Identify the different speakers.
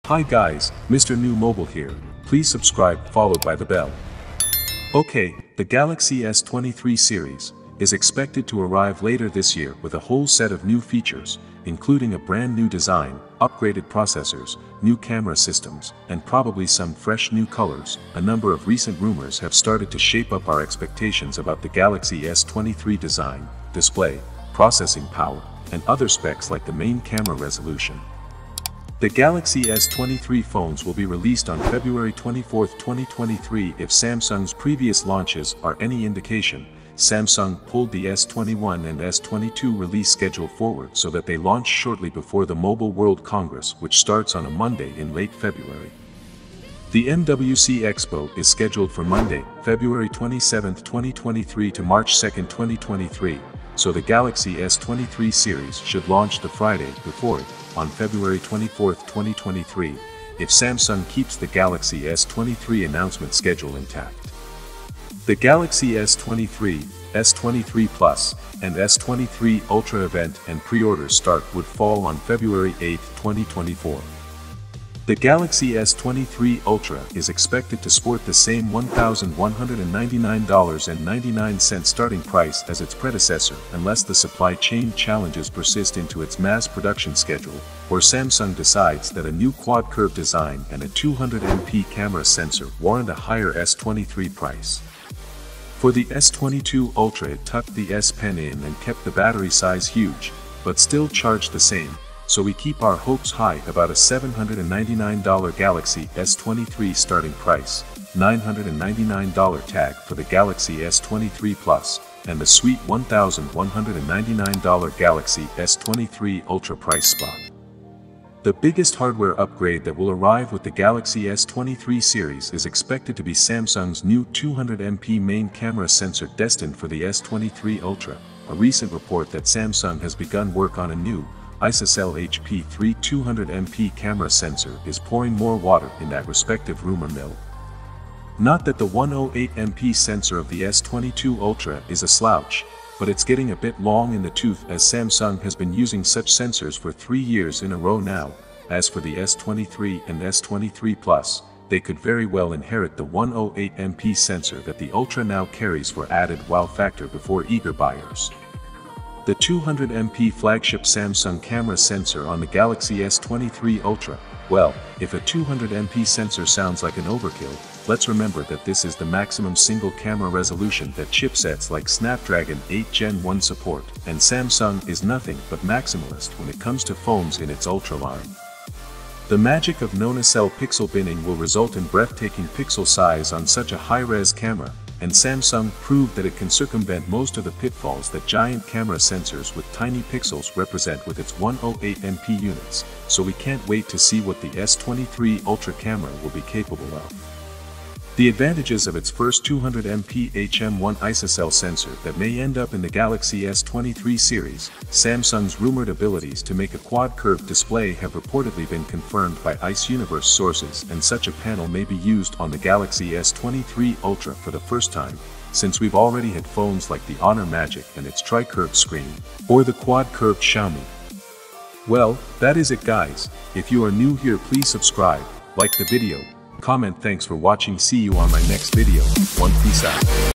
Speaker 1: Hi guys, Mrnewmobile here. Please subscribe followed by the bell. Okay, the Galaxy S23 series is expected to arrive later this year with a whole set of new features, including a brand new design, upgraded processors, new camera systems, and probably some fresh new colors. A number of recent rumors have started to shape up our expectations about the Galaxy S23 design, display, processing power, and other specs like the main camera resolution. The Galaxy S23 phones will be released on February 24, 2023. If Samsung's previous launches are any indication, Samsung pulled the S21 and S22 release schedule forward so that they launch shortly before the Mobile World Congress, which starts on a Monday in late February. The MWC Expo is scheduled for Monday, February 27, 2023 to March 2, 2023, so the Galaxy S23 series should launch the Friday before it, on February 24, 2023, if Samsung keeps the Galaxy S23 announcement schedule intact. The Galaxy S23, S23 Plus, and S23 Ultra event and pre-order start would fall on February 8, 2024. The Galaxy S23 Ultra is expected to sport the same $1,199.99 starting price as its predecessor unless the supply chain challenges persist into its mass production schedule, or Samsung decides that a new quad curve design and a 200MP camera sensor warrant a higher S23 price. For the S22 Ultra, it tucked the S Pen in and kept the battery size huge, but still charged the same. So we keep our hopes high about a $799 Galaxy S23 starting price, $999 tag for the Galaxy S23 Plus, and the sweet $1,199 Galaxy S23 Ultra price spot. The biggest hardware upgrade that will arrive with the Galaxy S23 series is expected to be Samsung's new 200MP main camera sensor destined for the S23 Ultra. A recent report that Samsung has begun work on a new ISOCELL HP3 200MP camera sensor is pouring more water in that respective rumor mill. Not that the 108MP sensor of the S22 Ultra is a slouch, but it's getting a bit long in the tooth as Samsung has been using such sensors for 3 years in a row now. As for the S23 and S23 Plus, they could very well inherit the 108MP sensor that the Ultra now carries for added wow factor before eager buyers. The 200MP flagship Samsung camera sensor on the Galaxy S23 Ultra. Well, if a 200MP sensor sounds like an overkill, let's remember that this is the maximum single camera resolution that chipsets like Snapdragon 8 Gen 1 support, and Samsung is nothing but maximalist when it comes to phones in its Ultra line. The magic of ISOCELL pixel binning will result in breathtaking pixel size on such a high-res camera, and Samsung proved that it can circumvent most of the pitfalls that giant camera sensors with tiny pixels represent with its 108MP units, so we can't wait to see what the S23 Ultra camera will be capable of. The advantages of its first 200MP HM1 ISOCELL sensor that may end up in the Galaxy S23 series, Samsung's rumored abilities to make a quad-curved display have reportedly been confirmed by ICE Universe sources, and such a panel may be used on the Galaxy S23 Ultra for the first time, since we've already had phones like the Honor Magic and its tri-curved screen, or the quad-curved Xiaomi. Well, that is it guys. If you are new here, please subscribe, like the video, comment. Thanks for watching. See you on my next video. Peace out.